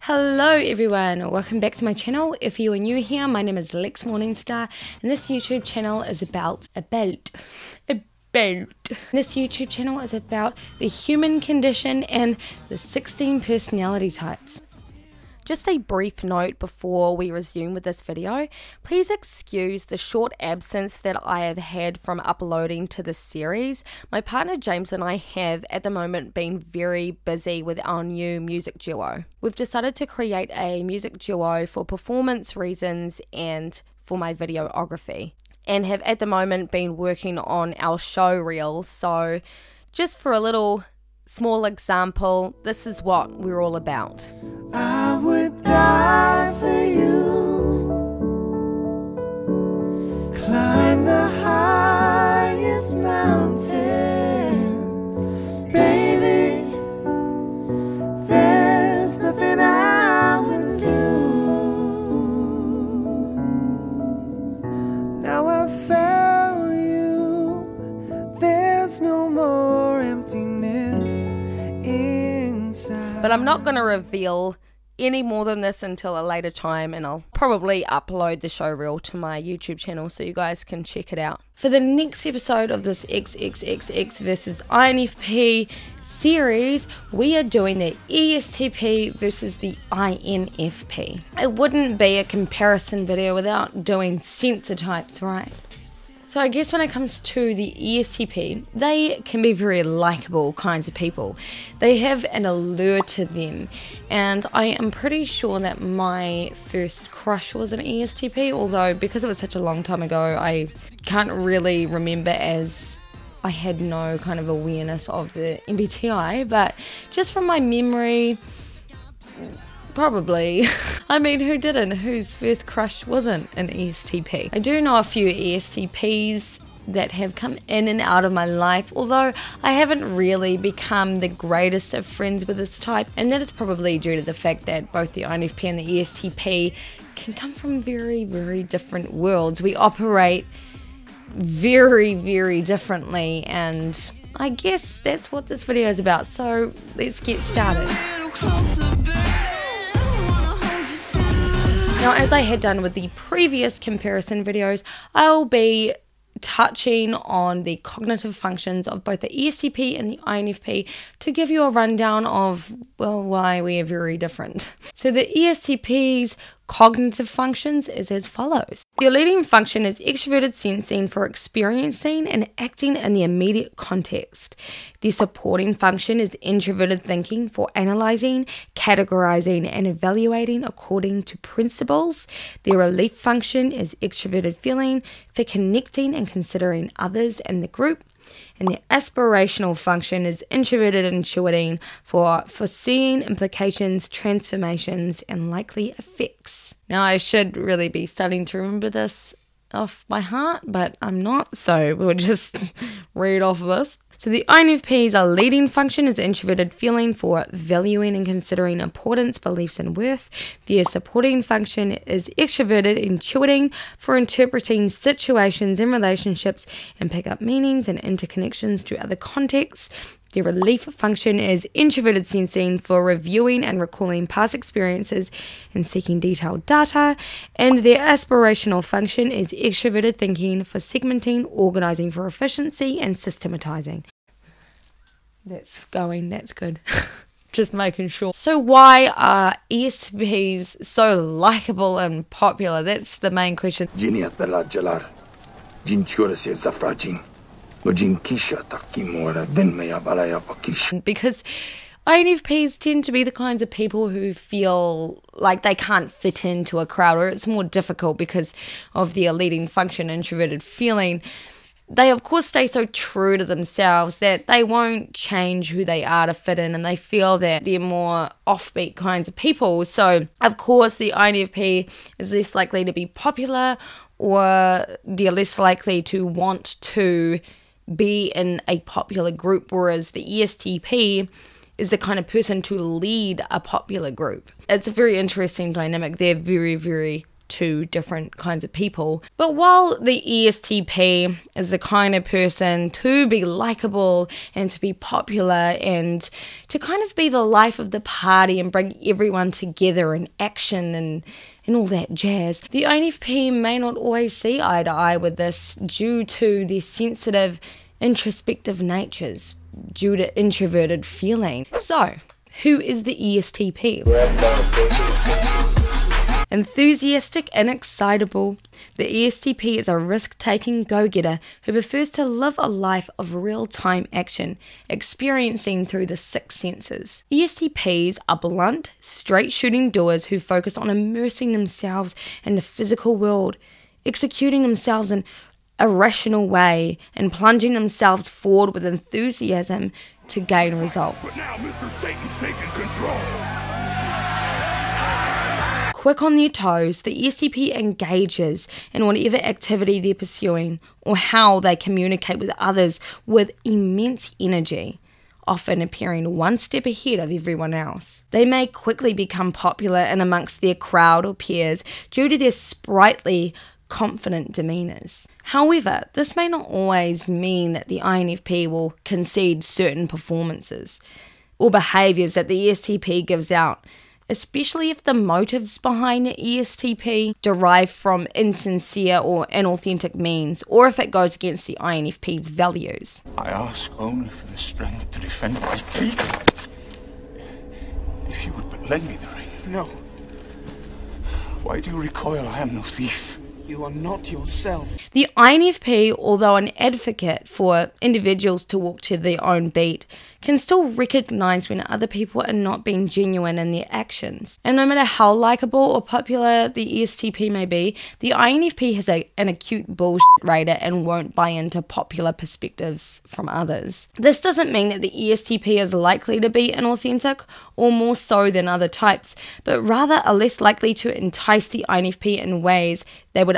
Hello everyone, welcome back to my channel. If you are new here, my name is Lex Morningstar, and this YouTube channel is about the human condition and the 16 personality types. Just a brief note before we resume with this video. Please excuse the short absence that I have had from uploading to this series. My partner James and I have at the moment been very busy with our new music duo. We've decided to create a music duo for performance reasons and for my videography, and have at the moment been working on our show reel. So just for a little small example, this is what we're all about. I would die for you, climb the highest mountain, baby, there's nothing I wouldn't do. Now I found you, there's no more emptiness inside. But I'm not going to reveal any more than this until a later time, and I'll probably upload the show reel to my YouTube channel so you guys can check it out. For the next episode of this XXXX versus INFP series, we are doing the ESTP versus the INFP. It wouldn't be a comparison video without doing sensor types, right? So I guess when it comes to the ESTP, they can be very likable kinds of people. They have an allure to them, and I am pretty sure that my first crush was an ESTP, although because it was such a long time ago, I can't really remember, as I had no kind of awareness of the MBTI, but just from my memory, probably. I mean, who didn't? Whose first crush wasn't an ESTP? I do know a few ESTPs that have come in and out of my life, although I haven't really become the greatest of friends with this type, and that is probably due to the fact that both the INFP and the ESTP can come from very, very different worlds. We operate very, very differently, and I guess that's what this video is about, so let's get started. Now, as I had done with the previous comparison videos, I'll be touching on the cognitive functions of both the ESTP and the INFP to give you a rundown of, well, why we are very different. So the ESTP's cognitive functions is as follows. Their leading function is extroverted sensing for experiencing and acting in the immediate context. Their supporting function is introverted thinking for analyzing, categorizing, and evaluating according to principles. Their relief function is extroverted feeling for connecting and considering others in the group. And the aspirational function is introverted intuiting for foreseeing implications, transformations, and likely effects. Now, I should really be starting to remember this off by heart, but I'm not, so we'll just read off of this. So the INFP's leading function is introverted feeling for valuing and considering importance, beliefs, and worth. Their supporting function is extroverted intuiting for interpreting situations and relationships and pick up meanings and interconnections to other contexts. Their relief function is introverted sensing for reviewing and recalling past experiences and seeking detailed data. And their aspirational function is extroverted thinking for segmenting, organizing for efficiency, and systematizing. That's good. Just making sure. So why are ESTPs so likable and popular? That's the main question. Because INFPs tend to be the kinds of people who feel like they can't fit into a crowd, or it's more difficult because of their leading function, introverted feeling. They, of course, stay so true to themselves that they won't change who they are to fit in, and they feel that they're more offbeat kinds of people. So, of course, the INFP is less likely to be popular, or they're less likely to want to be in a popular group, whereas the ESTP is the kind of person to lead a popular group. It's a very interesting dynamic. They're very, very two different kinds of people. But while the ESTP is the kind of person to be likable and to be popular and to kind of be the life of the party and bring everyone together in action and all that jazz, the INFP may not always see eye to eye with this due to their sensitive, introspective natures, due to introverted feeling. So, who is the ESTP? Enthusiastic and excitable, the ESTP is a risk-taking go-getter who prefers to live a life of real-time action, experiencing through the six senses. ESTPs are blunt, straight-shooting doers who focus on immersing themselves in the physical world, executing themselves in a rational way, and plunging themselves forward with enthusiasm to gain results. But now Mr. Satan's taking control. Quick on their toes, the ESTP engages in whatever activity they're pursuing or how they communicate with others with immense energy, often appearing one step ahead of everyone else. They may quickly become popular in amongst their crowd or peers due to their sprightly, confident demeanours. However, this may not always mean that the INFP will concede certain performances or behaviours that the ESTP gives out, especially if the motives behind the ESTP derive from insincere or inauthentic means, or if it goes against the INFP's values. I ask only for the strength to defend my people. If you would but lend me the ring. No, Why do you recoil? I am no thief. you are not yourself. The INFP, although an advocate for individuals to walk to their own beat, can still recognise when other people are not being genuine in their actions. And no matter how likeable or popular the ESTP may be, the INFP has an acute bullshit radar and won't buy into popular perspectives from others. This doesn't mean that the ESTP is likely to be inauthentic or more so than other types, but rather are less likely to entice the INFP in ways they would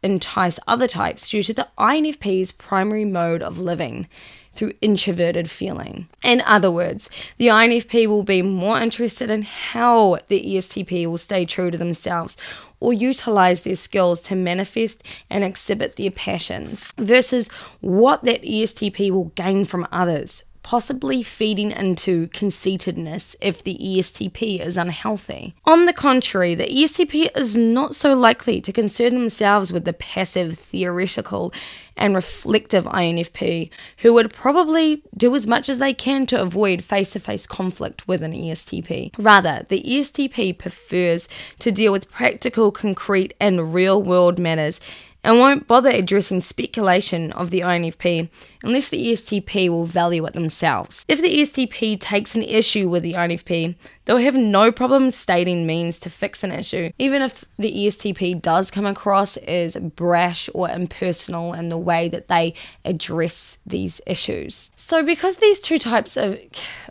entice other types due to the INFP's primary mode of living through introverted feeling. In other words, the INFP will be more interested in how the ESTP will stay true to themselves or utilize their skills to manifest and exhibit their passions versus what that ESTP will gain from others, possibly feeding into conceitedness if the ESTP is unhealthy. On the contrary, the ESTP is not so likely to concern themselves with the passive, theoretical, and reflective INFP, who would probably do as much as they can to avoid face-to-face conflict with an ESTP. Rather, the ESTP prefers to deal with practical, concrete, and real-world matters and won't bother addressing speculation of the INFP unless the ESTP will value it themselves. If the ESTP takes an issue with the INFP, they'll have no problem stating means to fix an issue, even if the ESTP does come across as brash or impersonal in the way that they address these issues. So because these two types are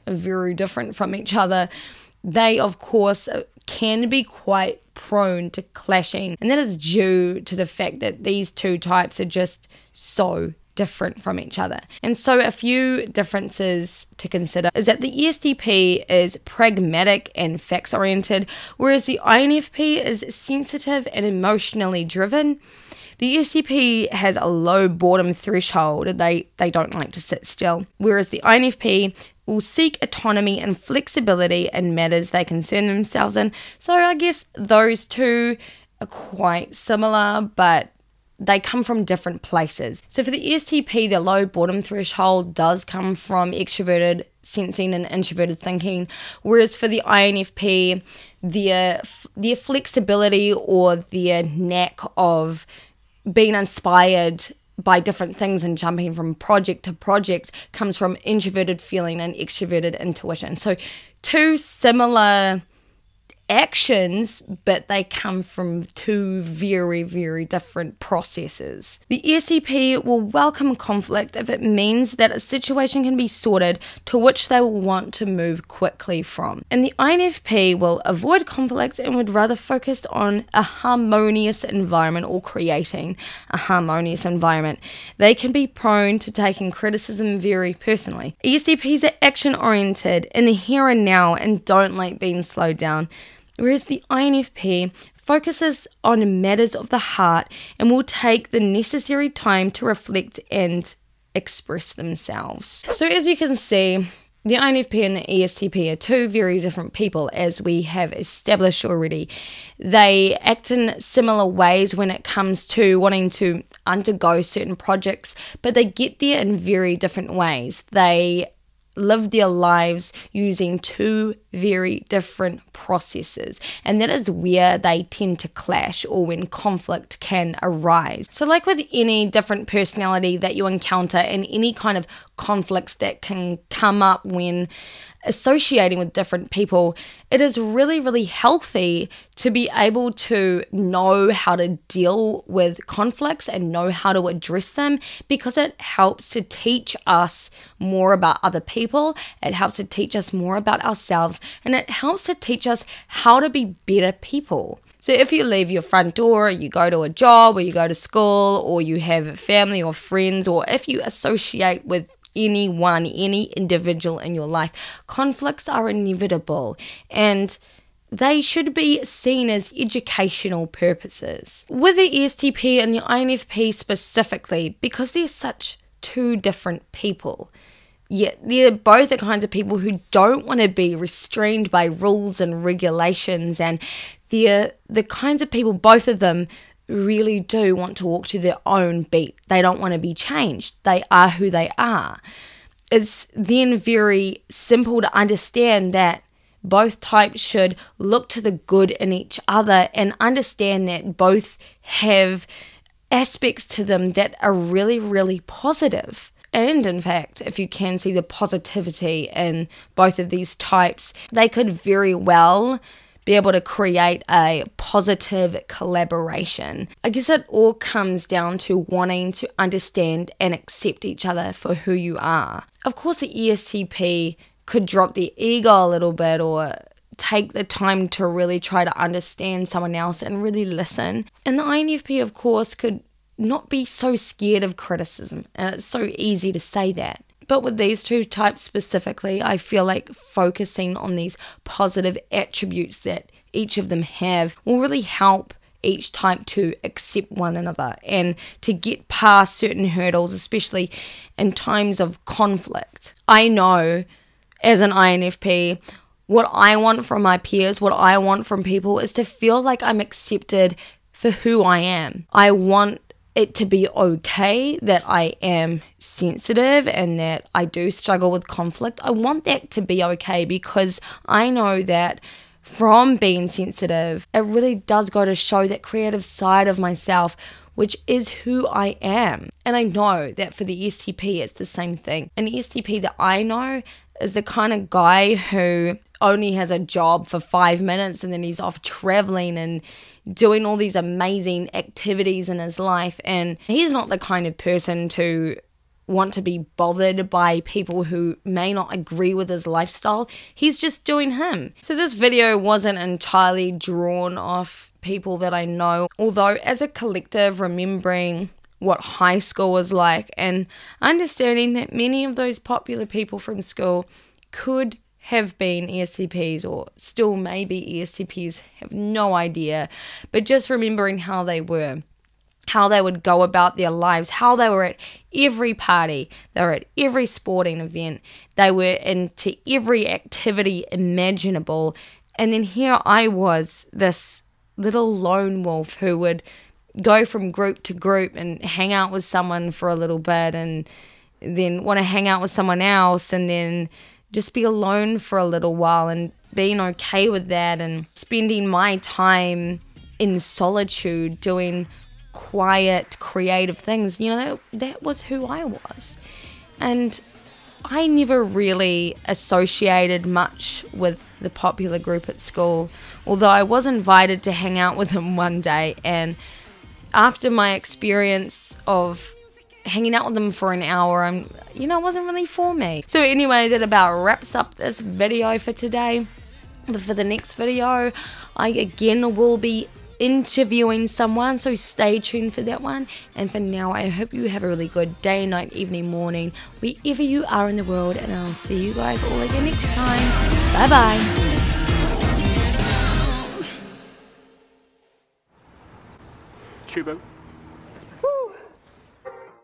very different from each other, they of course can be quite prone to clashing, and that is due to the fact that these two types are just so different from each other. And so a few differences to consider is that the ESTP is pragmatic and facts oriented, whereas the INFP is sensitive and emotionally driven. The ESTP has a low boredom threshold. They don't like to sit still, whereas the INFP will seek autonomy and flexibility in matters they concern themselves in. So I guess those two are quite similar, but they come from different places. So for the ESTP, the low boredom threshold does come from extroverted sensing and introverted thinking, whereas for the INFP, their flexibility or their knack of being inspired by different things and jumping from project to project comes from introverted feeling and extroverted intuition. So two similar actions, but they come from two very, very different processes. The ESTP will welcome conflict if it means that a situation can be sorted to which they will want to move quickly from. And the INFP will avoid conflict and would rather focus on a harmonious environment or creating a harmonious environment. They can be prone to taking criticism very personally. ESTPs are action-oriented in the here and now and don't like being slowed down, whereas the INFP focuses on matters of the heart and will take the necessary time to reflect and express themselves. So as you can see, the INFP and the ESTP are two very different people, as we have established already. They act in similar ways when it comes to wanting to undergo certain projects, but they get there in very different ways. They live their lives using two very different processes, and that is where they tend to clash, or when conflict can arise. So like with any different personality that you encounter and any kind of conflicts that can come up when associating with different people, it is really, really healthy to be able to know how to deal with conflicts and know how to address them, because it helps to teach us more about other people, it helps to teach us more about ourselves, and it helps to teach us how to be better people. So if you leave your front door, you go to a job, or you go to school, or you have family or friends, or if you associate with anyone, any individual in your life, conflicts are inevitable, and they should be seen as educational purposes. With the ESTP and the INFP specifically, because they're such two different people, yet they're both the kinds of people who don't want to be restrained by rules and regulations, and they're the kinds of people, both of them, really do want to walk to their own beat. They don't want to be changed. They are who they are. It's then very simple to understand that both types should look to the good in each other and understand that both have aspects to them that are really, really positive. And in fact, if you can see the positivity in both of these types, they could very well be able to create a positive collaboration. I guess it all comes down to wanting to understand and accept each other for who you are. Of course, the ESTP could drop their ego a little bit, or take the time to really try to understand someone else and really listen. And the INFP, of course, could not be so scared of criticism, and it's so easy to say that. But with these two types specifically, I feel like focusing on these positive attributes that each of them have will really help each type to accept one another and to get past certain hurdles, especially in times of conflict. I know as an INFP, what I want from my peers, what I want from people is to feel like I'm accepted for who I am. I want it to be okay that I am sensitive and that I do struggle with conflict. I want that to be okay, because I know that from being sensitive, it really does go to show that creative side of myself, which is who I am. And I know that for the ESTP, it's the same thing. An ESTP that I know is the kind of guy who only has a job for 5 minutes and then he's off traveling and doing all these amazing activities in his life, and he's not the kind of person to want to be bothered by people who may not agree with his lifestyle. He's just doing him. So this video wasn't entirely drawn off people that I know, although as a collective, remembering what high school was like and understanding that many of those popular people from school could have been ESTPs, or still maybe ESTPs, have no idea, but just remembering how they were, how they would go about their lives, how they were at every party, they were at every sporting event, they were into every activity imaginable, and then here I was, this little lone wolf who would go from group to group and hang out with someone for a little bit and then want to hang out with someone else and then just be alone for a little while, and being okay with that and spending my time in solitude doing quiet, creative things. You know, that was who I was. And I never really associated much with the popular group at school, although I was invited to hang out with them one day, and after my experience of hanging out with them for an hour, it wasn't really for me. So anyway, that about wraps up this video for today. But for the next video, I again will be interviewing someone, so stay tuned for that one. And for now, I hope you have a really good day, night, evening, morning, wherever you are in the world, and I'll see you guys all again next time. Bye bye. YouTuber